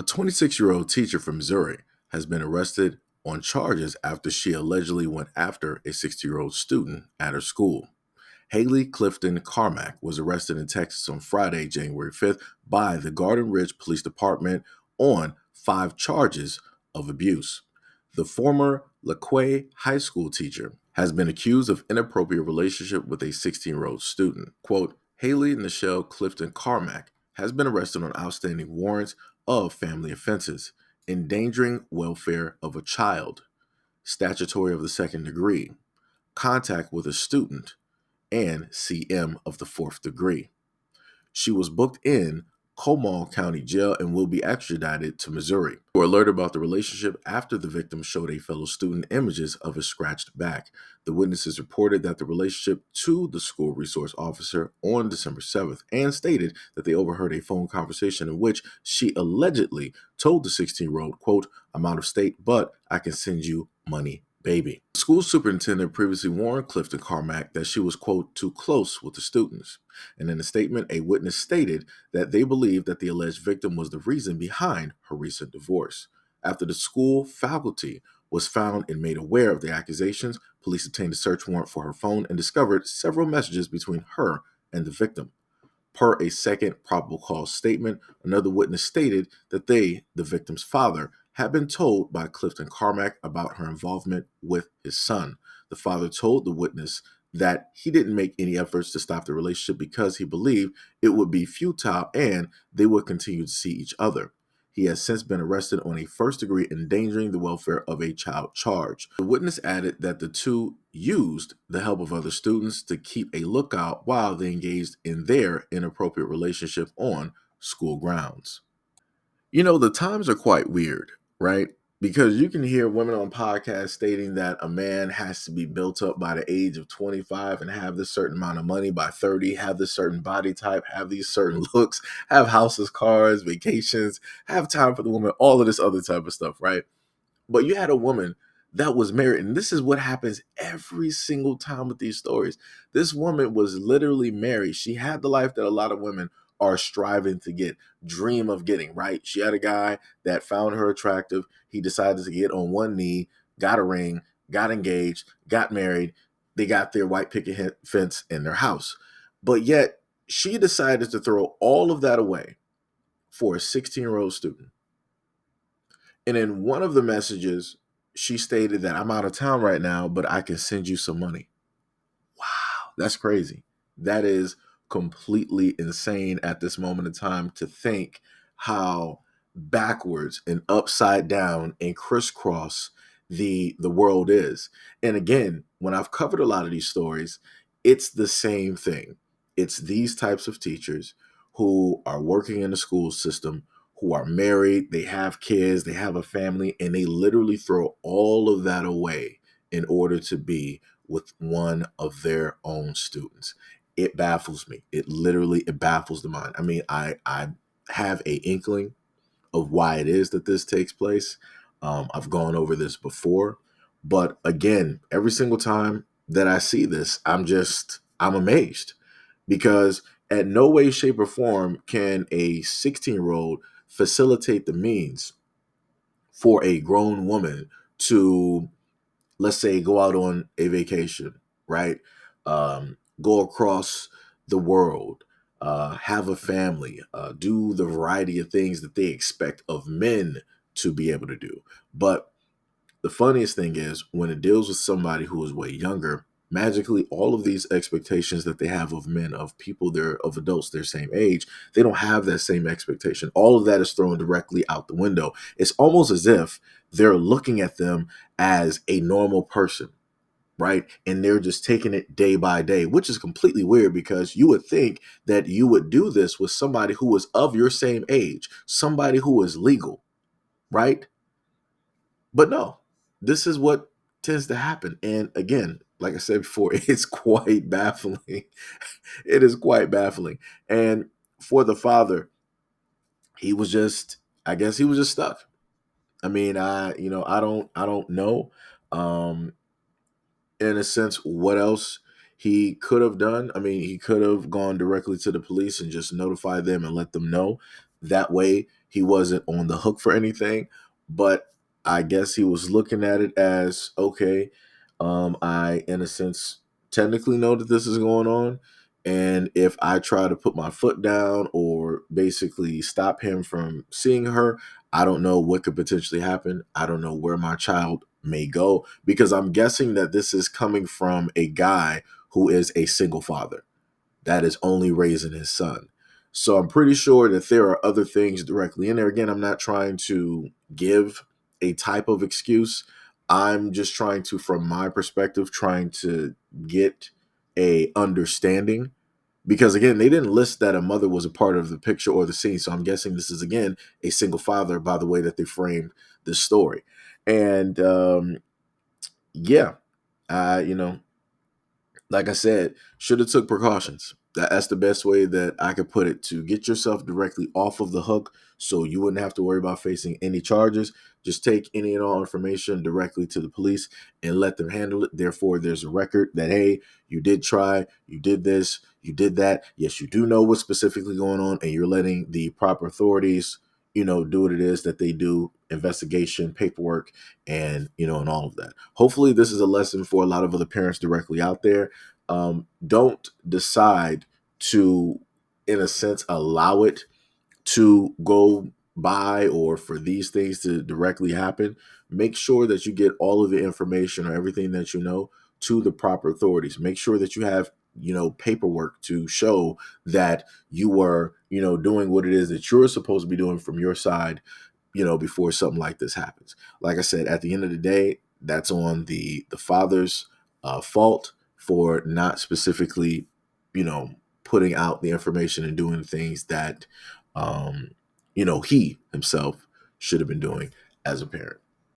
A 26-year-old teacher from Missouri has been arrested on charges after she allegedly went after a 60-year-old student at her school. Haley Clifton Carmack was arrested in Texas on Friday, January 5th, by the Garden Ridge Police Department on 5 charges of abuse. The former LaQuay High School teacher has been accused of inappropriate relationship with a 16-year-old student. Quote, Haley Nichelle Clifton Carmack has been arrested on outstanding warrants of family offenses, endangering welfare of a child, statutory of the second degree, contact with a student, and CM of the fourth degree. She was booked in Comal County Jail and will be extradited to Missouri. We were alerted about the relationship after the victim showed a fellow student images of his scratched back. The witnesses reported that the relationship to the school resource officer on December 7th and stated that they overheard a phone conversation in which she allegedly told the 16-year-old, quote, I'm out of state, but I can send you money, baby. The school superintendent previously warned Clifton Carmack that she was, quote, too close with the students. And in a statement, a witness stated that they believed that the alleged victim was the reason behind her recent divorce. After the school faculty was found and made aware of the accusations, police obtained a search warrant for her phone and discovered several messages between her and the victim. Per a second probable cause statement, another witness stated that they, the victim's father, had been told by Clifton Carmack about her involvement with his son. The father told the witness that he didn't make any efforts to stop the relationship because he believed it would be futile and they would continue to see each other. He has since been arrested on a first-degree endangering the welfare of a child charge. The witness added that the two used the help of other students to keep a lookout while they engaged in their inappropriate relationship on school grounds. You know, the times are quite weird, right? Because you can hear women on podcasts stating that a man has to be built up by the age of 25 and have this certain amount of money by 30, have this certain body type, have these certain looks, have houses, cars, vacations, have time for the woman, all of this other type of stuff, right? But you had a woman that was married, and this is what happens every single time with these stories. This woman was literally married. She had the life that a lot of women are striving to get, dream of getting, right? She had a guy that found her attractive. He decided to get on one knee, got a ring, got engaged, got married. They got their white picket fence in their house. But yet, she decided to throw all of that away for a 16-year-old student. And in one of the messages, she stated that I'm out of town right now, but I can send you some money. Wow, that's crazy. That is completely insane at this moment in time to think how backwards and upside down and crisscross the world is. And again, when I've covered a lot of these stories, it's the same thing. It's these types of teachers who are working in the school system, who are married, they have kids, they have a family, and they literally throw all of that away in order to be with one of their own students. It baffles me. It baffles the mind. I mean, I have a inkling of why it is that this takes place. I've gone over this before, but again, every single time that I see this, I'm amazed because at no way, shape, or form can a 16-year-old facilitate the means for a grown woman to, let's say, go out on a vacation, right? Go across the world, have a family, do the variety of things that they expect of men to be able to do. But the funniest thing is when it deals with somebody who is way younger, magically all of these expectations that they have of men, of people, they're of adults their same age, they don't have that same expectation. All of that is thrown directly out the window. It's almost as if they're looking at them as a normal person, right? And they're just taking it day by day, which is completely weird because you would think that you would do this with somebody who is of your same age, somebody who is legal, right? But no, this is what tends to happen. And again, like I said before, it's quite baffling. It is quite baffling. And for the father, he was just, I guess he was just stuck. I mean, I don't know. Um, in a sense, what else he could have done. I mean, he could have gone directly to the police and just notified them and let them know. That way, he wasn't on the hook for anything, but I guess he was looking at it as, okay, I, in a sense, technically know that this is going on. And if I try to put my foot down or basically stop him from seeing her, I don't know what could potentially happen. I don't know where my child may go, because I'm guessing that this is coming from a guy who is a single father that is only raising his son. So I'm pretty sure that there are other things directly in there. Again, I'm not trying to give a type of excuse. I'm just trying to, from my perspective, trying to get a understanding, because again, they didn't list that a mother was a part of the picture or the scene. So I'm guessing this is, again, a single father by the way that they framed the story. And yeah, you know, like I said, should have took precautions. That's the best way that I could put it, to get yourself directly off of the hook so you wouldn't have to worry about facing any charges. Just take any and all information directly to the police and let them handle it. Therefore, there's a record that, hey, you did try, you did this, you did that. Yes, you do know what's specifically going on, and you're letting the proper authorities, do what it is that they do, investigation, paperwork, and all of that. Hopefully, this is a lesson for a lot of other parents directly out there. Don't decide to, in a sense, allow it to go by, or for these things to directly happen. Make sure that you get all of the information or everything that you know to the proper authorities. Make sure that you have, paperwork to show that you were, doing what it is that you're supposed to be doing from your side, before something like this happens. Like I said, at the end of the day, that's on the father's fault for not specifically, putting out the information and doing things that, he himself should have been doing as a parent.